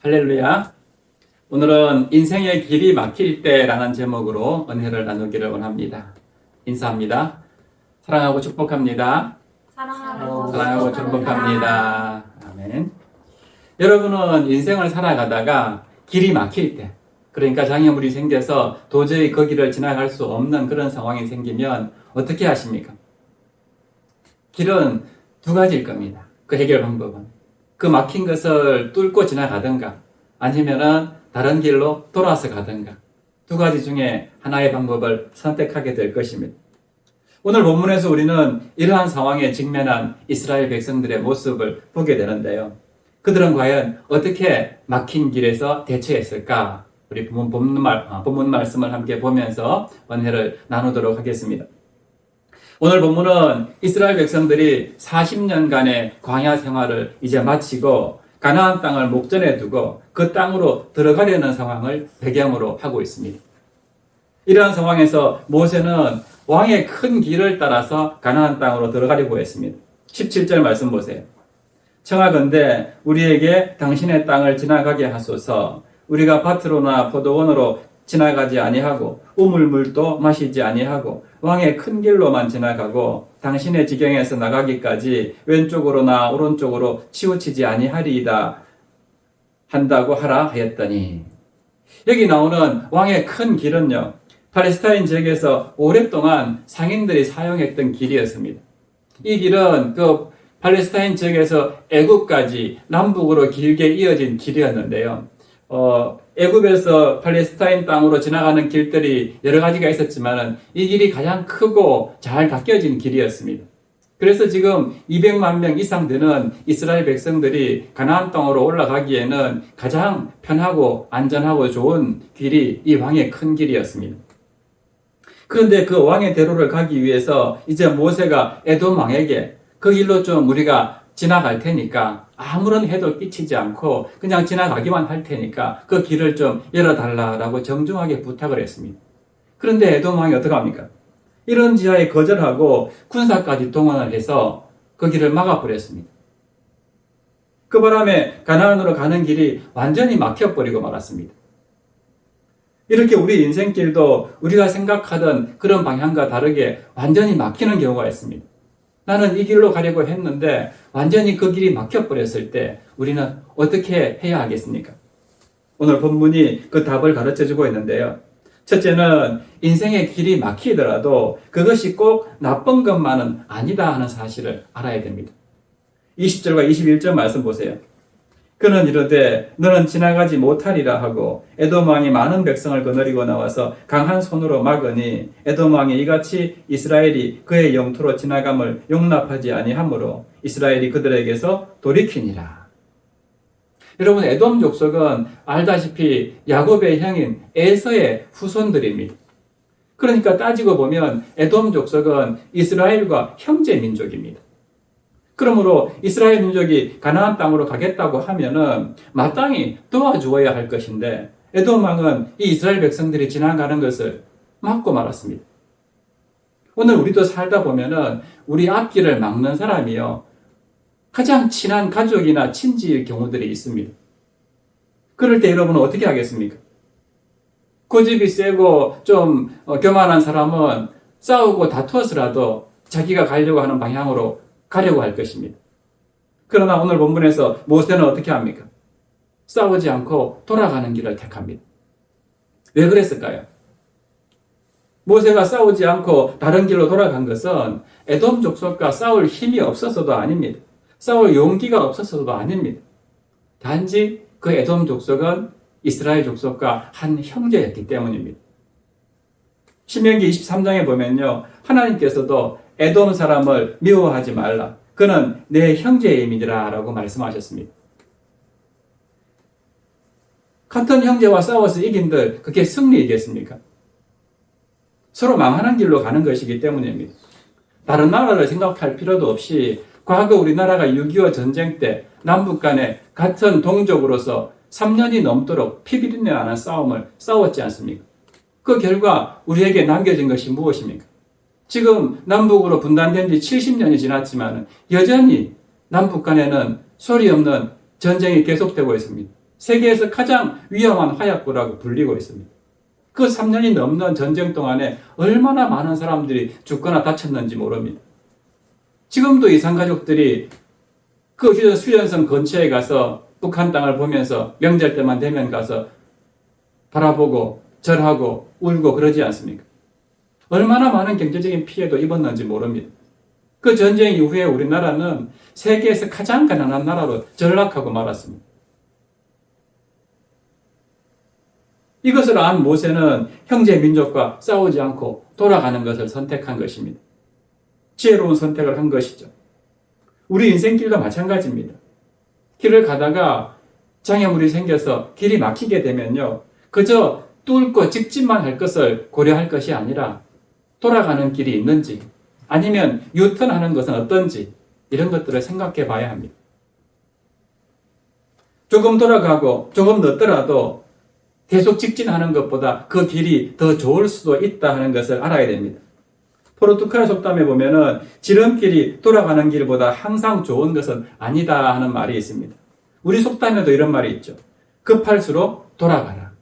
할렐루야. 오늘은 인생의 길이 막힐 때라는 제목으로 은혜를 나누기를 원합니다. 인사합니다. 사랑하고 축복합니다. 사랑하고 축복합니다. 아멘. 여러분은 인생을 살아가다가 길이 막힐 때, 그러니까 장애물이 생겨서 도저히 그 길을 지나갈 수 없는 그런 상황이 생기면 어떻게 하십니까? 길은 두 가지일 겁니다. 그 해결 방법은. 그 막힌 것을 뚫고 지나가든가 아니면은 다른 길로 돌아서 가든가 두 가지 중에 하나의 방법을 선택하게 될 것입니다. 오늘 본문에서 우리는 이러한 상황에 직면한 이스라엘 백성들의 모습을 보게 되는데요. 그들은 과연 어떻게 막힌 길에서 대처했을까? 우리 본문 말씀을 함께 보면서 은혜를 나누도록 하겠습니다. 오늘 본문은 이스라엘 백성들이 40년간의 광야 생활을 이제 마치고 가나안 땅을 목전에 두고 그 땅으로 들어가려는 상황을 배경으로 하고 있습니다. 이러한 상황에서 모세는 왕의 큰 길을 따라서 가나안 땅으로 들어가려고 했습니다. 17절 말씀 보세요. 청하건대 우리에게 당신의 땅을 지나가게 하소서. 우리가 밭으로나 포도원으로 지나가지 아니하고 우물물도 마시지 아니하고 왕의 큰 길로만 지나가고 당신의 지경에서 나가기까지 왼쪽으로나 오른쪽으로 치우치지 아니하리이다 한다고 하라 하였더니, 여기 나오는 왕의 큰 길은요, 팔레스타인 지역에서 오랫동안 상인들이 사용했던 길이었습니다. 이 길은 그 팔레스타인 지역에서 애굽까지 남북으로 길게 이어진 길이었는데요. 애굽에서 팔레스타인 땅으로 지나가는 길들이 여러 가지가 있었지만 이 길이 가장 크고 잘 닦여진 길이었습니다. 그래서 지금 200만 명 이상 되는 이스라엘 백성들이 가나안 땅으로 올라가기에는 가장 편하고 안전하고 좋은 길이 이 왕의 큰 길이었습니다. 그런데 그 왕의 대로를 가기 위해서 이제 모세가 에돔 왕에게 그 길로 좀 우리가 지나갈 테니까 아무런 해도 끼치지 않고 그냥 지나가기만 할 테니까 그 길을 좀 열어달라라고 정중하게 부탁을 했습니다. 그런데 에돔 왕이 어떡합니까? 이런 지하에 거절하고 군사까지 동원을 해서 그 길을 막아버렸습니다. 그 바람에 가나안으로 가는 길이 완전히 막혀버리고 말았습니다. 이렇게 우리 인생길도 우리가 생각하던 그런 방향과 다르게 완전히 막히는 경우가 있습니다. 나는 이 길로 가려고 했는데 완전히 그 길이 막혀버렸을 때 우리는 어떻게 해야 하겠습니까? 오늘 본문이 그 답을 가르쳐주고 있는데요. 첫째는 인생의 길이 막히더라도 그것이 꼭 나쁜 것만은 아니다 하는 사실을 알아야 됩니다. 20절과 21절 말씀 보세요. 그는 이르되 너는 지나가지 못하리라 하고 에돔 왕이 많은 백성을 거느리고 나와서 강한 손으로 막으니 에돔 왕이 이같이 이스라엘이 그의 영토로 지나감을 용납하지 아니하므로 이스라엘이 그들에게서 돌이키니라. 여러분, 에돔 족속은 알다시피 야곱의 형인 에서의 후손들입니다. 그러니까 따지고 보면 에돔 족속은 이스라엘과 형제 민족입니다. 그러므로 이스라엘 민족이 가나안 땅으로 가겠다고 하면은 마땅히 도와주어야 할 것인데 에돔 왕은 이 이스라엘 백성들이 지나가는 것을 막고 말았습니다. 오늘 우리도 살다 보면은 우리 앞길을 막는 사람이요, 가장 친한 가족이나 친지일 경우들이 있습니다. 그럴 때 여러분은 어떻게 하겠습니까? 고집이 세고 좀 교만한 사람은 싸우고 다투어서라도 자기가 가려고 하는 방향으로 가려고 할 것입니다. 그러나 오늘 본문에서 모세는 어떻게 합니까? 싸우지 않고 돌아가는 길을 택합니다. 왜 그랬을까요? 모세가 싸우지 않고 다른 길로 돌아간 것은 에돔 족속과 싸울 힘이 없어서도 아닙니다. 싸울 용기가 없어서도 아닙니다. 단지 그 에돔 족속은 이스라엘 족속과 한 형제였기 때문입니다. 신명기 23장에 보면요, 하나님께서도 에돔 사람을 미워하지 말라. 그는 내 형제임이니라 라고 말씀하셨습니다. 같은 형제와 싸워서 이긴들 그게 승리이겠습니까? 서로 망하는 길로 가는 것이기 때문입니다. 다른 나라를 생각할 필요도 없이 과거 우리나라가 6.25 전쟁 때 남북 간에 같은 동족으로서 3년이 넘도록 피비린내 나는 싸움을 싸웠지 않습니까? 그 결과 우리에게 남겨진 것이 무엇입니까? 지금 남북으로 분단된 지 70년이 지났지만 여전히 남북 간에는 소리 없는 전쟁이 계속되고 있습니다. 세계에서 가장 위험한 화약고라고 불리고 있습니다. 그 3년이 넘는 전쟁 동안에 얼마나 많은 사람들이 죽거나 다쳤는지 모릅니다. 지금도 이산가족들이 그 휴전선 근처에 가서 북한 땅을 보면서 명절 때만 되면 가서 바라보고 절하고 울고 그러지 않습니까? 얼마나 많은 경제적인 피해도 입었는지 모릅니다. 그 전쟁 이후에 우리나라는 세계에서 가장 가난한 나라로 전락하고 말았습니다. 이것을 안 모세는 형제 민족과 싸우지 않고 돌아가는 것을 선택한 것입니다. 지혜로운 선택을 한 것이죠. 우리 인생길도 마찬가지입니다. 길을 가다가 장애물이 생겨서 길이 막히게 되면요, 그저 뚫고 직진만 할 것을 고려할 것이 아니라 돌아가는 길이 있는지 아니면 유턴하는 것은 어떤지 이런 것들을 생각해 봐야 합니다. 조금 돌아가고 조금 늦더라도 계속 직진하는 것보다 그 길이 더 좋을 수도 있다 하는 것을 알아야 됩니다. 포르투갈 속담에 보면은 지름길이 돌아가는 길보다 항상 좋은 것은 아니다 하는 말이 있습니다. 우리 속담에도 이런 말이 있죠. 급할수록 돌아가라.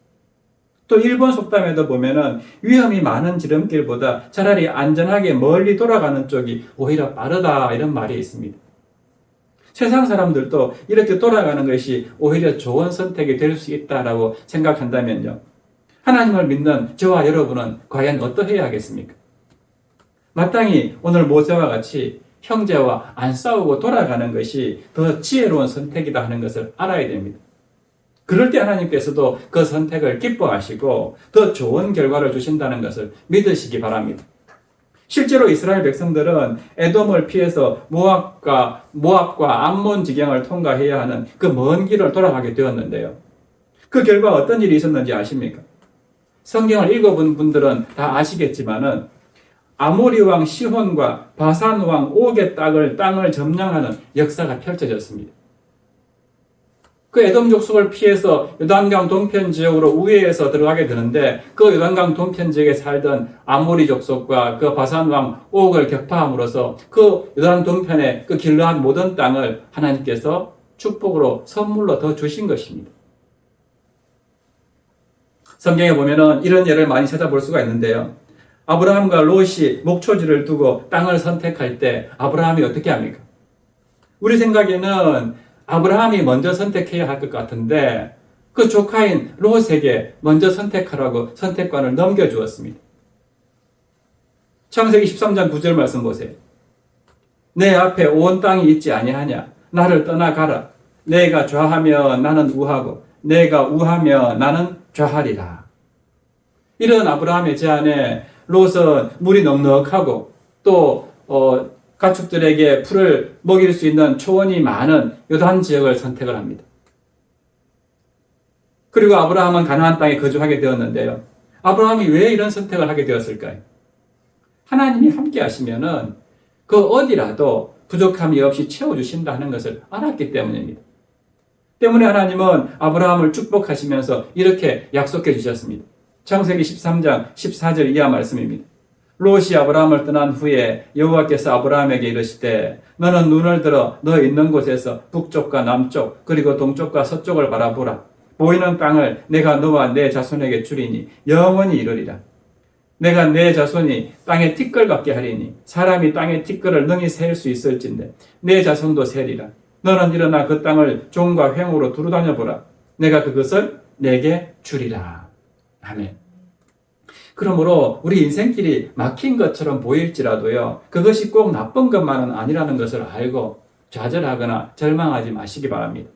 또 일본 속담에도 보면은 위험이 많은 지름길보다 차라리 안전하게 멀리 돌아가는 쪽이 오히려 빠르다 이런 말이 있습니다. 세상 사람들도 이렇게 돌아가는 것이 오히려 좋은 선택이 될 수 있다라고 생각한다면요, 하나님을 믿는 저와 여러분은 과연 어떠해야 하겠습니까? 마땅히 오늘 모세와 같이 형제와 안 싸우고 돌아가는 것이 더 지혜로운 선택이다 하는 것을 알아야 됩니다. 그럴 때 하나님께서도 그 선택을 기뻐하시고 더 좋은 결과를 주신다는 것을 믿으시기 바랍니다. 실제로 이스라엘 백성들은 에돔을 피해서 모압과 암몬 지경을 통과해야 하는 그 먼 길을 돌아가게 되었는데요. 그 결과 어떤 일이 있었는지 아십니까? 성경을 읽어본 분들은 다 아시겠지만은 아모리 왕 시혼과 바산 왕 옥의 땅을 점령하는 역사가 펼쳐졌습니다. 그 에돔 족속을 피해서 요단강 동편 지역으로 우회해서 들어가게 되는데 그 요단강 동편 지역에 살던 아모리 족속과 그 바산 왕 옥을 격파함으로써 그 요단 동편의 그 길르앗 모든 땅을 하나님께서 축복으로 선물로 더 주신 것입니다. 성경에 보면은 이런 예를 많이 찾아볼 수가 있는데요. 아브라함과 롯이 목초지를 두고 땅을 선택할 때 아브라함이 어떻게 합니까? 우리 생각에는 아브라함이 먼저 선택해야 할 것 같은데 그 조카인 롯에게 먼저 선택하라고 선택권을 넘겨주었습니다. 창세기 13장 9절 말씀 보세요. 내 앞에 온 땅이 있지 아니하냐? 나를 떠나가라. 내가 좌하면 나는 우하고 내가 우하면 나는 좌하리라. 이런 아브라함의 제안에 롯은 물이 넉넉하고 또 가축들에게 풀을 먹일 수 있는 초원이 많은 요단 지역을 선택을 합니다. 그리고 아브라함은 가나안 땅에 거주하게 되었는데요. 아브라함이 왜 이런 선택을 하게 되었을까요? 하나님이 함께 하시면은 그 어디라도 부족함이 없이 채워주신다 하는 것을 알았기 때문입니다. 때문에 하나님은 아브라함을 축복하시면서 이렇게 약속해 주셨습니다. 창세기 13장 14절 이하 말씀입니다. 롯이 아브라함을 떠난 후에 여호와께서 아브라함에게 이르시되 너는 눈을 들어 너 있는 곳에서 북쪽과 남쪽 그리고 동쪽과 서쪽을 바라보라. 보이는 땅을 내가 너와 내 자손에게 주리니 영원히 이르리라. 내가 내 자손이 땅에 티끌 같게 하리니 사람이 땅에 티끌을 능히 셀 수 있을진데 내 자손도 세리라. 너는 일어나 그 땅을 종과 횡으로 두루다녀 보라. 내가 그것을 내게 주리라. 아멘. 그러므로 우리 인생길이 막힌 것처럼 보일지라도요, 그것이 꼭 나쁜 것만은 아니라는 것을 알고 좌절하거나 절망하지 마시기 바랍니다.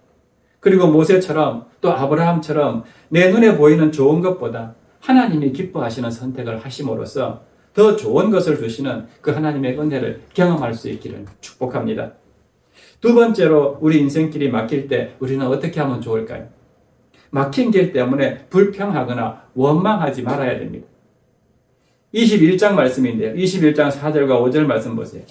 그리고 모세처럼 또 아브라함처럼 내 눈에 보이는 좋은 것보다 하나님이 기뻐하시는 선택을 하심으로써 더 좋은 것을 주시는 그 하나님의 은혜를 경험할 수 있기를 축복합니다. 두 번째로 우리 인생길이 막힐 때 우리는 어떻게 하면 좋을까요? 막힌 길 때문에 불평하거나 원망하지 말아야 됩니다. 21장 말씀인데요. 21장 4절과 5절 말씀 보세요.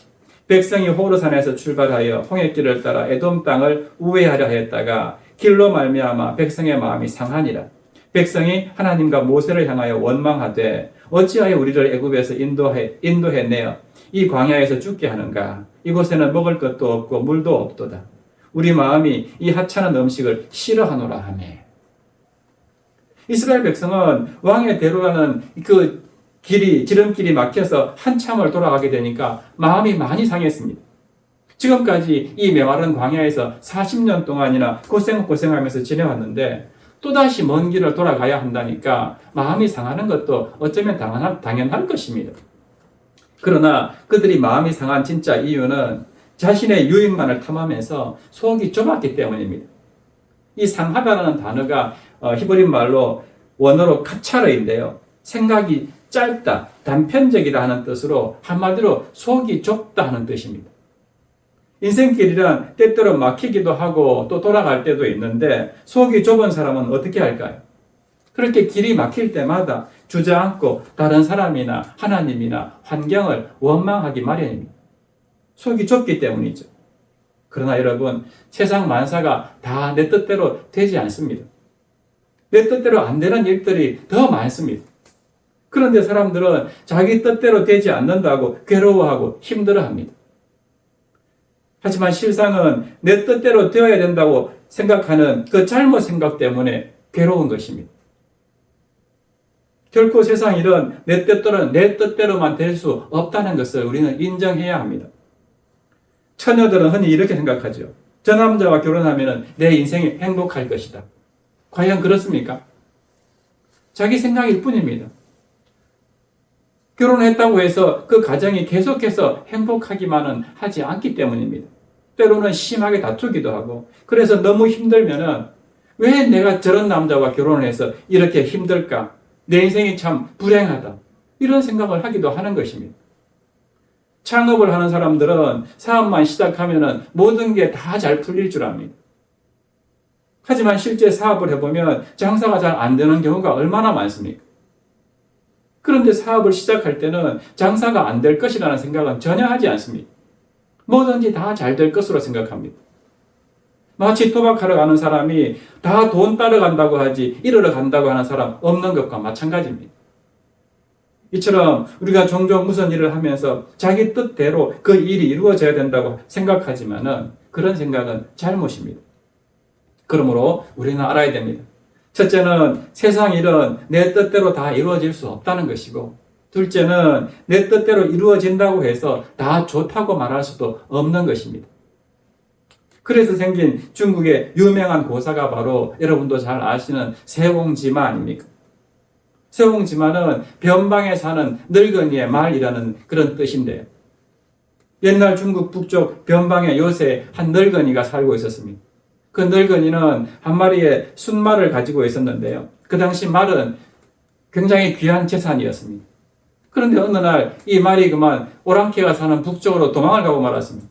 백성이 호르산에서 출발하여 홍해길을 따라 에돔 땅을 우회하려 하였다가 길로 말미암아 백성의 마음이 상하니라. 백성이 하나님과 모세를 향하여 원망하되 어찌하여 우리를 애굽에서 인도해 내어 이 광야에서 죽게 하는가? 이곳에는 먹을 것도 없고 물도 없도다. 우리 마음이 이 하찮은 음식을 싫어하노라 하며. 이스라엘 백성은 왕의 대로라는 그 지름길이 막혀서 한참을 돌아가게 되니까 마음이 많이 상했습니다. 지금까지 이 메마른 광야에서 40년 동안이나 고생하면서 지내왔는데 또다시 먼 길을 돌아가야 한다니까 마음이 상하는 것도 어쩌면 당연할 것입니다. 그러나 그들이 마음이 상한 진짜 이유는 자신의 유익만을 탐하면서 속이 좁았기 때문입니다. 이 상하다는 단어가 히브리 말로 원어로 카차르인데요. 생각이 짧다, 단편적이다 하는 뜻으로 한마디로 속이 좁다 하는 뜻입니다. 인생길이란 때때로 막히기도 하고 또 돌아갈 때도 있는데 속이 좁은 사람은 어떻게 할까요? 그렇게 길이 막힐 때마다 주저앉고 다른 사람이나 하나님이나 환경을 원망하기 마련입니다. 속이 좁기 때문이죠. 그러나 여러분, 세상 만사가 다 내 뜻대로 되지 않습니다. 내 뜻대로 안 되는 일들이 더 많습니다. 그런데 사람들은 자기 뜻대로 되지 않는다고 괴로워하고 힘들어합니다. 하지만 실상은 내 뜻대로 되어야 된다고 생각하는 그 잘못 생각 때문에 괴로운 것입니다. 결코 세상 일은 내 뜻대로만 될 수 없다는 것을 우리는 인정해야 합니다. 처녀들은 흔히 이렇게 생각하죠. 저 남자와 결혼하면 내 인생이 행복할 것이다. 과연 그렇습니까? 자기 생각일 뿐입니다. 결혼했다고 해서 그 가정이 계속해서 행복하기만은 하지 않기 때문입니다. 때로는 심하게 다투기도 하고, 그래서 너무 힘들면은 왜 내가 저런 남자와 결혼을 해서 이렇게 힘들까? 내 인생이 참 불행하다. 이런 생각을 하기도 하는 것입니다. 창업을 하는 사람들은 사업만 시작하면은 모든 게 다 잘 풀릴 줄 압니다. 하지만 실제 사업을 해보면 장사가 잘 안 되는 경우가 얼마나 많습니까? 그런데 사업을 시작할 때는 장사가 안 될 것이라는 생각은 전혀 하지 않습니다. 뭐든지 다 잘 될 것으로 생각합니다. 마치 도박하러 가는 사람이 다 돈 따라간다고 하지 이러러 간다고 하는 사람 없는 것과 마찬가지입니다. 이처럼 우리가 종종 무슨 일을 하면서 자기 뜻대로 그 일이 이루어져야 된다고 생각하지만은 그런 생각은 잘못입니다. 그러므로 우리는 알아야 됩니다. 첫째는 세상 일은 내 뜻대로 다 이루어질 수 없다는 것이고, 둘째는 내 뜻대로 이루어진다고 해서 다 좋다고 말할 수도 없는 것입니다. 그래서 생긴 중국의 유명한 고사가 바로 여러분도 잘 아시는 세옹지마 아닙니까? 세옹지마는 변방에 사는 늙은이의 말이라는 그런 뜻인데요. 옛날 중국 북쪽 변방에 요새 한 늙은이가 살고 있었습니다. 그 늙은이는 한 마리의 순말을 가지고 있었는데요. 그 당시 말은 굉장히 귀한 재산이었습니다. 그런데 어느 날 이 말이 그만 오랑캐가 사는 북쪽으로 도망을 가고 말았습니다.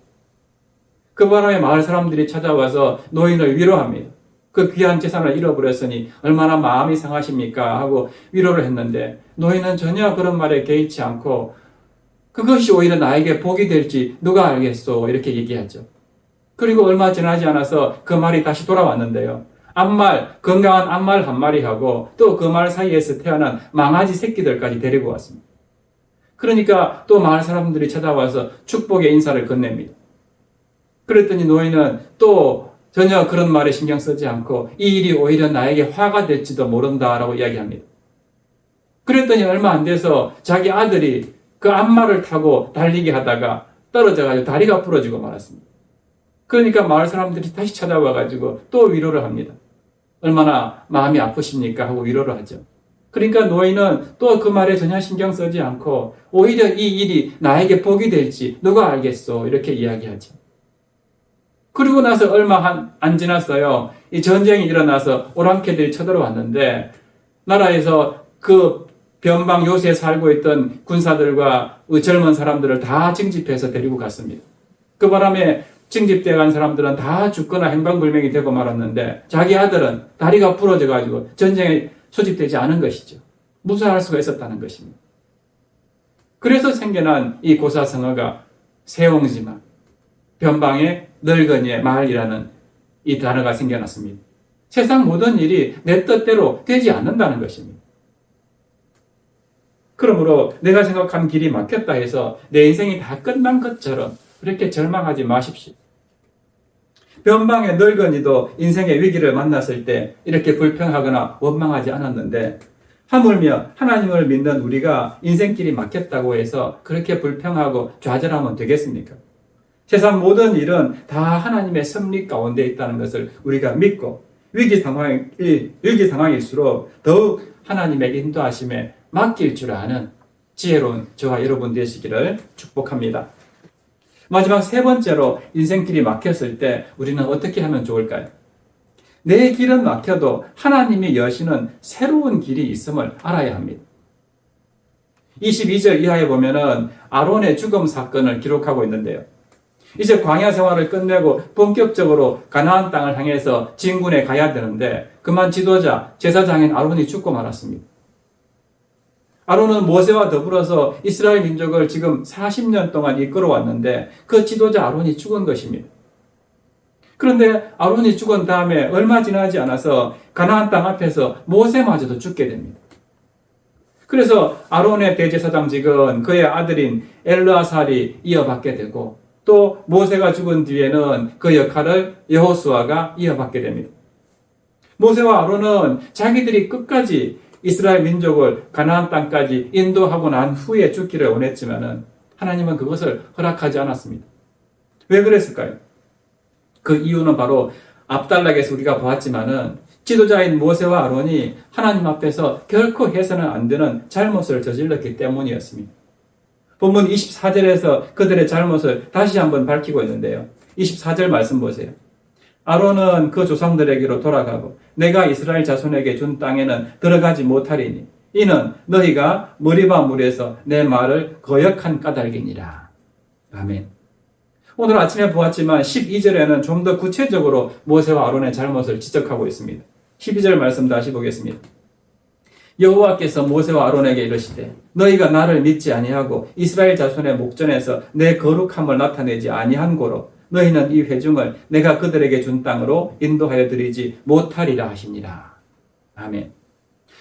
그 바람에 마을 사람들이 찾아와서 노인을 위로합니다. 그 귀한 재산을 잃어버렸으니 얼마나 마음이 상하십니까? 하고 위로를 했는데 노인은 전혀 그런 말에 개의치 않고 그것이 오히려 나에게 복이 될지 누가 알겠소? 이렇게 얘기하죠. 그리고 얼마 지나지 않아서 그 말이 다시 돌아왔는데요. 건강한 암말 한 마리하고 또 그 말 사이에서 태어난 망아지 새끼들까지 데리고 왔습니다. 그러니까 또 마을 사람들이 찾아와서 축복의 인사를 건넵니다. 그랬더니 노인은 또 전혀 그런 말에 신경 쓰지 않고 이 일이 오히려 나에게 화가 될지도 모른다라고 이야기합니다. 그랬더니 얼마 안 돼서 자기 아들이 그 암말을 타고 달리기 하다가 떨어져가지고 다리가 부러지고 말았습니다. 그러니까 마을 사람들이 다시 찾아와가지고 또 위로를 합니다. 얼마나 마음이 아프십니까? 하고 위로를 하죠. 그러니까 노인은 또 그 말에 전혀 신경 쓰지 않고 오히려 이 일이 나에게 복이 될지 누가 알겠소? 이렇게 이야기하죠. 그리고 나서 얼마 안 지났어요. 이 전쟁이 일어나서 오랑캐들이 쳐들어왔는데 나라에서 그 변방 요새에 살고 있던 군사들과 젊은 사람들을 다 징집해서 데리고 갔습니다. 그 바람에 징집돼 간 사람들은 다 죽거나 행방불명이 되고 말았는데 자기 아들은 다리가 부러져가지고 전쟁에 소집되지 않은 것이죠. 무사할 수가 있었다는 것입니다. 그래서 생겨난 이 고사성어가 세옹지마, 변방의 늙은이의 말이라는 이 단어가 생겨났습니다. 세상 모든 일이 내 뜻대로 되지 않는다는 것입니다. 그러므로 내가 생각한 길이 막혔다 해서 내 인생이 다 끝난 것처럼 그렇게 절망하지 마십시오. 변방의 늙은이도 인생의 위기를 만났을 때 이렇게 불평하거나 원망하지 않았는데 하물며 하나님을 믿는 우리가 인생길이 막혔다고 해서 그렇게 불평하고 좌절하면 되겠습니까? 세상 모든 일은 다 하나님의 섭리 가운데 있다는 것을 우리가 믿고 위기 상황일수록 더욱 하나님의 인도하심에 맡길 줄 아는 지혜로운 저와 여러분 되시기를 축복합니다. 마지막 세 번째로 인생길이 막혔을 때 우리는 어떻게 하면 좋을까요? 내 길은 막혀도 하나님이 여시는 새로운 길이 있음을 알아야 합니다. 22절 이하에 보면은 아론의 죽음 사건을 기록하고 있는데요. 이제 광야 생활을 끝내고 본격적으로 가나안 땅을 향해서 진군에 가야 되는데 그만 지도자 제사장인 아론이 죽고 말았습니다. 아론은 모세와 더불어서 이스라엘 민족을 지금 40년 동안 이끌어 왔는데 그 지도자 아론이 죽은 것입니다. 그런데 아론이 죽은 다음에 얼마 지나지 않아서 가나안 땅 앞에서 모세마저도 죽게 됩니다. 그래서 아론의 대제사장직은 그의 아들인 엘르아살이 이어받게 되고 또 모세가 죽은 뒤에는 그 역할을 여호수아가 이어받게 됩니다. 모세와 아론은 자기들이 끝까지 이스라엘 민족을 가나안 땅까지 인도하고 난 후에 죽기를 원했지만은 하나님은 그것을 허락하지 않았습니다. 왜 그랬을까요? 그 이유는 바로 앞단락에서 우리가 보았지만은 지도자인 모세와 아론이 하나님 앞에서 결코 해서는 안 되는 잘못을 저질렀기 때문이었습니다. 본문 24절에서 그들의 잘못을 다시 한번 밝히고 있는데요. 24절 말씀 보세요. 아론은 그 조상들에게로 돌아가고 내가 이스라엘 자손에게 준 땅에는 들어가지 못하리니 이는 너희가 머리바 물에서 내 말을 거역한 까닭이니라. 아멘. 오늘 아침에 보았지만 12절에는 좀 더 구체적으로 모세와 아론의 잘못을 지적하고 있습니다. 12절 말씀 다시 보겠습니다. 여호와께서 모세와 아론에게 이르시되 너희가 나를 믿지 아니하고 이스라엘 자손의 목전에서 내 거룩함을 나타내지 아니한 고로 너희는 이 회중을 내가 그들에게 준 땅으로 인도하여 드리지 못하리라 하시니라. 아멘.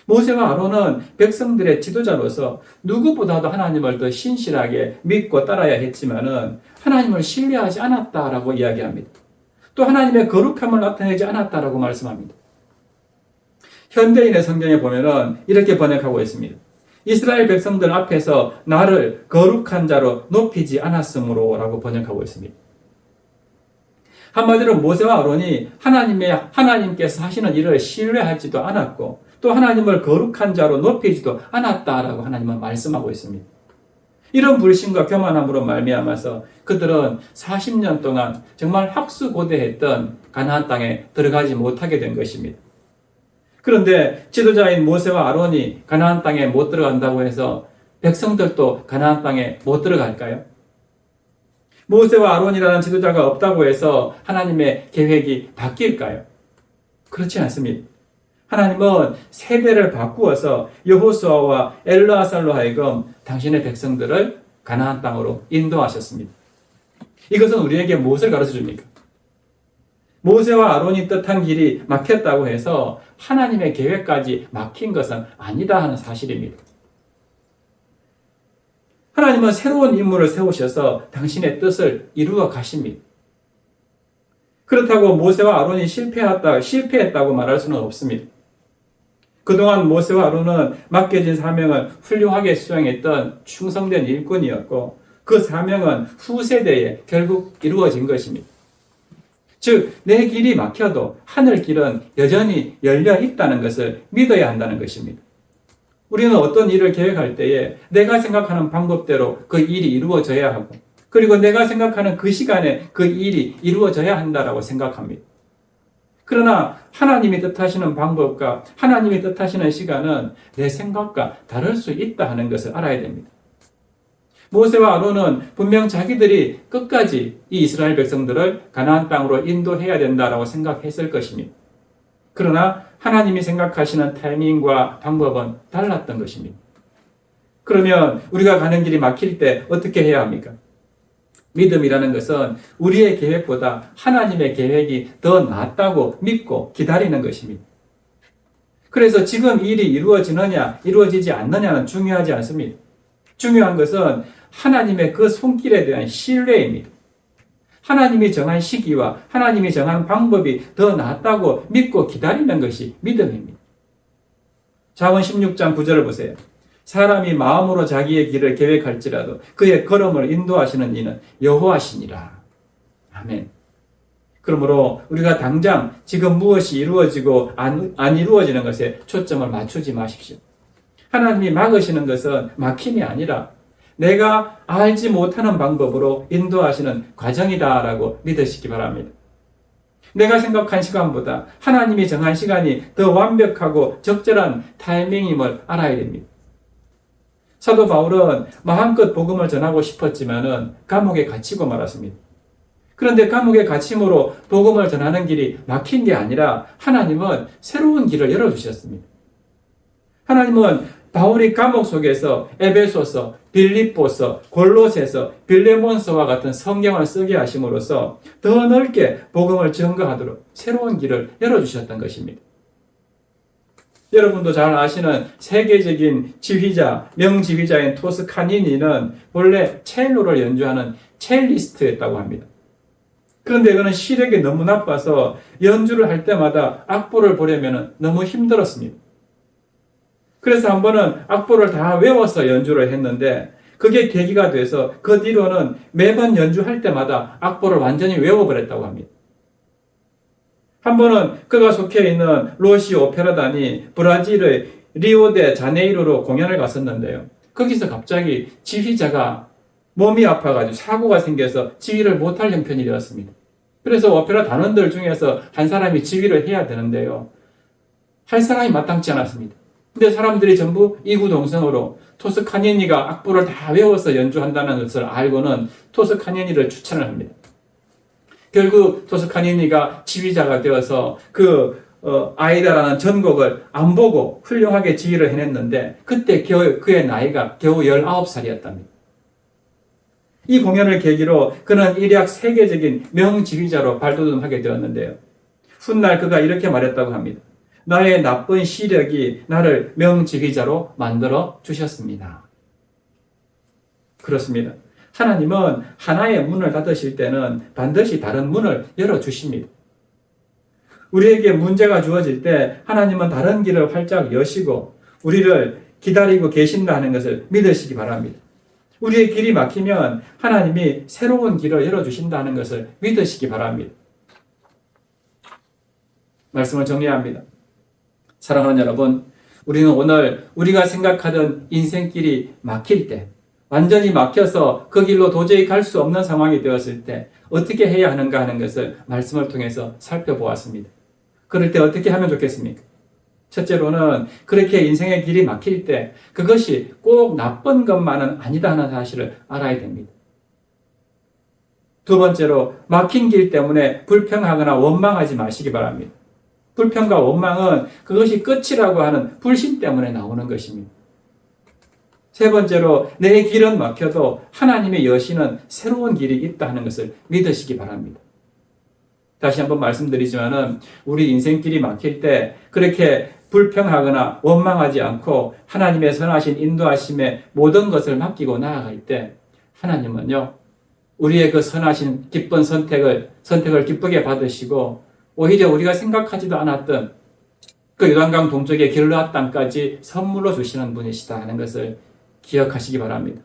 모세와 아론은 백성들의 지도자로서 누구보다도 하나님을 더 신실하게 믿고 따라야 했지만은 하나님을 신뢰하지 않았다라고 이야기합니다. 또 하나님의 거룩함을 나타내지 않았다라고 말씀합니다. 현대인의 성경에 보면은 이렇게 번역하고 있습니다. 이스라엘 백성들 앞에서 나를 거룩한 자로 높이지 않았으므로 라고 번역하고 있습니다. 한마디로 모세와 아론이 하나님께서 하시는 일을 신뢰하지도 않았고 또 하나님을 거룩한 자로 높이지도 않았다라고 하나님은 말씀하고 있습니다. 이런 불신과 교만함으로 말미암아서 그들은 40년 동안 정말 학수고대했던 가나안 땅에 들어가지 못하게 된 것입니다. 그런데 지도자인 모세와 아론이 가나안 땅에 못 들어간다고 해서 백성들도 가나안 땅에 못 들어갈까요? 모세와 아론이라는 지도자가 없다고 해서 하나님의 계획이 바뀔까요? 그렇지 않습니다. 하나님은 세대를 바꾸어서 여호수아와 엘르아살로 하여금 당신의 백성들을 가나안 땅으로 인도하셨습니다. 이것은 우리에게 무엇을 가르쳐 줍니까? 모세와 아론이 뜻한 길이 막혔다고 해서 하나님의 계획까지 막힌 것은 아니다 하는 사실입니다. 하나님은 새로운 인물을 세우셔서 당신의 뜻을 이루어 가십니다. 그렇다고 모세와 아론이 실패했다고 말할 수는 없습니다. 그동안 모세와 아론은 맡겨진 사명을 훌륭하게 수행했던 충성된 일꾼이었고 그 사명은 후세대에 결국 이루어진 것입니다. 즉, 내 길이 막혀도 하늘 길은 여전히 열려 있다는 것을 믿어야 한다는 것입니다. 우리는 어떤 일을 계획할 때에 내가 생각하는 방법대로 그 일이 이루어져야 하고 그리고 내가 생각하는 그 시간에 그 일이 이루어져야 한다라고 생각합니다. 그러나 하나님이 뜻하시는 방법과 하나님이 뜻하시는 시간은 내 생각과 다를 수 있다 하는 것을 알아야 됩니다. 모세와 아론은 분명 자기들이 끝까지 이 이스라엘 백성들을 가나안 땅으로 인도해야 된다라고 생각했을 것입니다. 그러나 하나님이 생각하시는 타이밍과 방법은 달랐던 것입니다. 그러면 우리가 가는 길이 막힐 때 어떻게 해야 합니까? 믿음이라는 것은 우리의 계획보다 하나님의 계획이 더 낫다고 믿고 기다리는 것입니다. 그래서 지금 일이 이루어지느냐 이루어지지 않느냐는 중요하지 않습니다. 중요한 것은 하나님의 그 손길에 대한 신뢰입니다. 하나님이 정한 시기와 하나님이 정한 방법이 더 낫다고 믿고 기다리는 것이 믿음입니다. 잠언 16장 9절을 보세요. 사람이 마음으로 자기의 길을 계획할지라도 그의 걸음을 인도하시는 이는 여호와시니라. 아멘. 그러므로 우리가 당장 지금 무엇이 이루어지고 안 이루어지는 것에 초점을 맞추지 마십시오. 하나님이 막으시는 것은 막힘이 아니라 내가 알지 못하는 방법으로 인도하시는 과정이다라고 믿으시기 바랍니다. 내가 생각한 시간보다 하나님이 정한 시간이 더 완벽하고 적절한 타이밍임을 알아야 됩니다. 사도 바울은 마음껏 복음을 전하고 싶었지만은 감옥에 갇히고 말았습니다. 그런데 감옥에 갇힘으로 복음을 전하는 길이 막힌 게 아니라 하나님은 새로운 길을 열어주셨습니다. 하나님은 바울이 감옥 속에서 에베소서, 빌립보서, 골로새서, 빌레몬서와 같은 성경을 쓰게 하심으로써 더 넓게 복음을 증거하도록 새로운 길을 열어주셨던 것입니다. 여러분도 잘 아시는 세계적인 지휘자, 명지휘자인 토스카니니는 원래 첼로를 연주하는 첼리스트였다고 합니다. 그런데 그는 시력이 너무 나빠서 연주를 할 때마다 악보를 보려면 너무 힘들었습니다. 그래서 한 번은 악보를 다 외워서 연주를 했는데 그게 계기가 돼서 그 뒤로는 매번 연주할 때마다 악보를 완전히 외워버렸다고 합니다. 한 번은 그가 속해 있는 로시 오페라단이 브라질의 리오데자네이루로 공연을 갔었는데요. 거기서 갑자기 지휘자가 몸이 아파가지고 사고가 생겨서 지휘를 못할 형편이 되었습니다. 그래서 오페라 단원들 중에서 한 사람이 지휘를 해야 되는데요. 할 사람이 마땅치 않았습니다. 근데 사람들이 전부 이구동성으로 토스카니니가 악보를 다 외워서 연주한다는 것을 알고는 토스카니니를 추천을 합니다. 결국 토스카니니가 지휘자가 되어서 아이다라는 전곡을 안 보고 훌륭하게 지휘를 해냈는데 그때 그의 나이가 겨우 19살이었답니다. 이 공연을 계기로 그는 일약 세계적인 명지휘자로 발돋움하게 되었는데요. 훗날 그가 이렇게 말했다고 합니다. 나의 나쁜 시력이 나를 명지휘자로 만들어 주셨습니다. 그렇습니다. 하나님은 하나의 문을 닫으실 때는 반드시 다른 문을 열어주십니다. 우리에게 문제가 주어질 때 하나님은 다른 길을 활짝 여시고 우리를 기다리고 계신다는 것을 믿으시기 바랍니다. 우리의 길이 막히면 하나님이 새로운 길을 열어주신다는 것을 믿으시기 바랍니다. 말씀을 정리합니다. 사랑하는 여러분, 우리는 오늘 우리가 생각하던 인생길이 막힐 때, 완전히 막혀서 그 길로 도저히 갈 수 없는 상황이 되었을 때 어떻게 해야 하는가 하는 것을 말씀을 통해서 살펴보았습니다. 그럴 때 어떻게 하면 좋겠습니까? 첫째로는 그렇게 인생의 길이 막힐 때 그것이 꼭 나쁜 것만은 아니다 하는 사실을 알아야 됩니다. 두 번째로 막힌 길 때문에 불평하거나 원망하지 마시기 바랍니다. 불평과 원망은 그것이 끝이라고 하는 불신 때문에 나오는 것입니다. 세 번째로 내 길은 막혀도 하나님의 여시는 새로운 길이 있다 하는 것을 믿으시기 바랍니다. 다시 한번 말씀드리지만은 우리 인생길이 막힐 때 그렇게 불평하거나 원망하지 않고 하나님의 선하신 인도하심에 모든 것을 맡기고 나아갈 때 하나님은요 우리의 그 선하신 기쁜 선택을 기쁘게 받으시고 오히려 우리가 생각하지도 않았던 그 요단강 동쪽의 길르앗 땅까지 선물로 주시는 분이시다 하는 것을 기억하시기 바랍니다.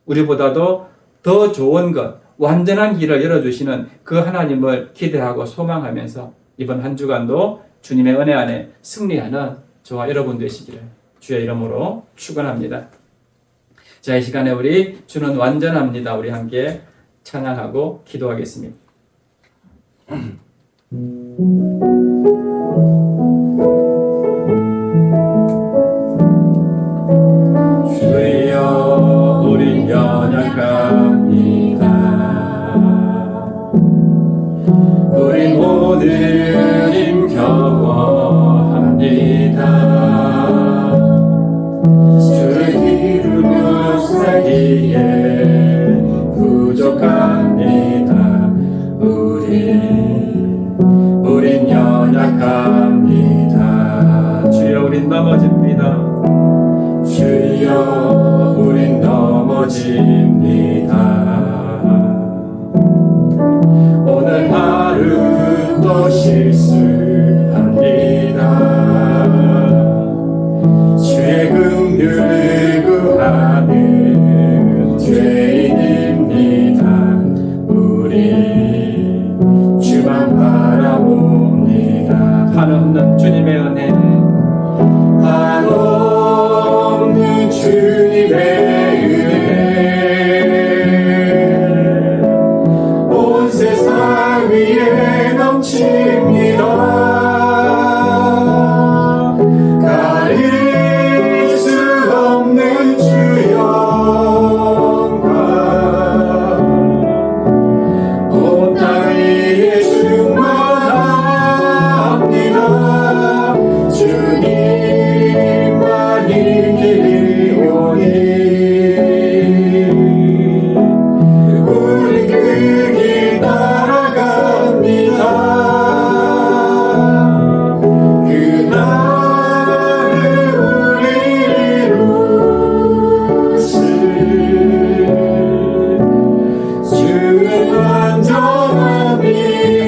우리보다도 더 좋은 것, 완전한 길을 열어주시는 그 하나님을 기대하고 소망하면서 이번 한 주간도 주님의 은혜 안에 승리하는 저와 여러분 되시기를 주의 이름으로 축원합니다. 자, 이 시간에 우리 주는 완전합니다. 우리 함께 찬양하고 기도하겠습니다. 주여 우린 연약합니다. 우린 오늘 힘겨워합니다. 주를 이루며 살기에 부족합니다. 우린 연약합니다. 주여 우린 넘어집니다. 주여 우린 넘어집니다.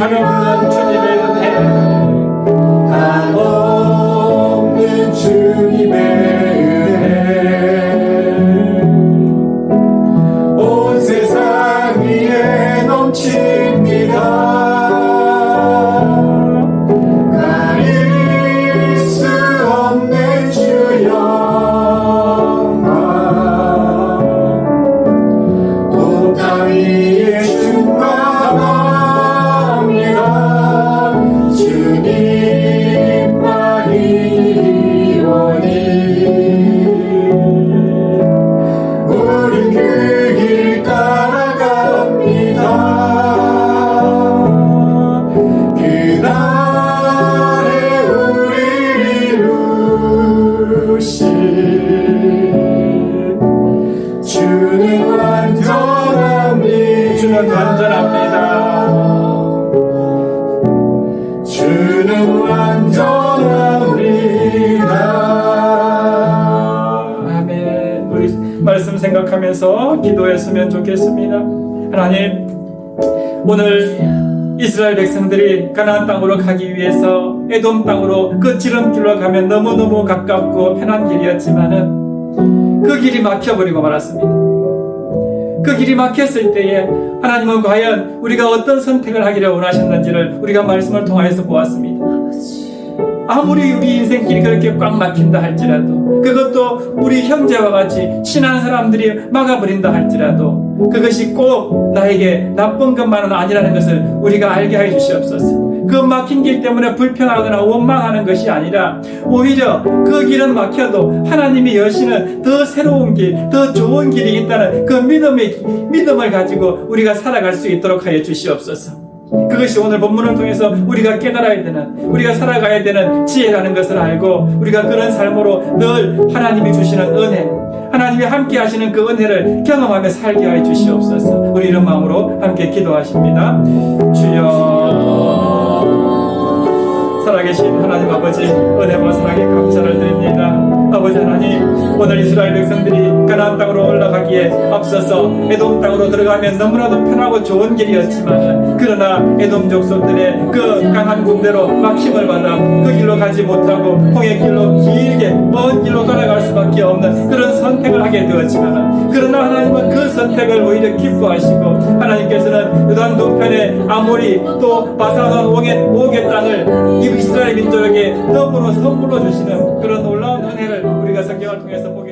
하며 부르는 주님의 은혜, 한없는 주님의 은혜, 온 세상 위에 넘칩니다. 가릴 수 없는 주 영광, 온 땅 위에 충만합니다. 주님만이 원이, 우린 그 길 따라갑니다. 그날에 우리를 이루신 주는 완전합니다. 주는 완전합니다. 주는 완전합니다. 아멘. 우리 말씀 생각하면서 기도했으면 좋겠습니다. 하나님, 오늘 이스라엘 백성들이 가나안 땅으로 가기 위해서 에돔 땅으로 그 지름길로 가면 너무너무 가깝고 편한 길이었지만은 그 길이 막혀버리고 말았습니다. 그 길이 막혔을 때에 하나님은 과연 우리가 어떤 선택을 하기를 원하셨는지를 우리가 말씀을 통하여서 보았습니다. 아무리 우리 인생길이 그렇게 꽉 막힌다 할지라도, 그것도 우리 형제와 같이 친한 사람들이 막아버린다 할지라도, 그것이 꼭 나에게 나쁜 것만은 아니라는 것을 우리가 알게 해 주시옵소서. 그 막힌 길 때문에 불평하거나 원망하는 것이 아니라 오히려 그 길은 막혀도 하나님이 여시는 더 새로운 길, 더 좋은 길이 있다는 그 믿음을 가지고 우리가 살아갈 수 있도록 하여 주시옵소서. 그것이 오늘 본문을 통해서 우리가 깨달아야 되는, 우리가 살아가야 되는 지혜라는 것을 알고, 우리가 그런 삶으로 늘 하나님이 주시는 은혜, 하나님이 함께 하시는 그 은혜를 경험하며 살게 하여 주시옵소서. 우리 이런 마음으로 함께 기도하십니다. 주여, 살아계신 하나님 아버지, 은혜와 사랑에 감사를 드립니다. 아버지 하나님, 오늘 이스라엘 백성들이 가나안 땅으로 올라가기에 앞서서 에돔 땅으로 들어가면 너무나도 편하고 좋은 길이었지만, 그러나 에돔 족속들의 그 강한 군대로 막힘을 받아 그 길로 가지 못하고 홍해 길로 길게 먼 길로 돌아갈 수밖에 없는 그런 선택을 하게 되었지만, 그러나 하나님은 그 선택을 오히려 기뻐하시고, 하나님께서는 요단 동편의 아모리 또 바사산 오게 땅을 이스라엘 민족에게 더불어 선물로 주시는 그런 놀라운 은혜를 우리가 성경을 통해서 보게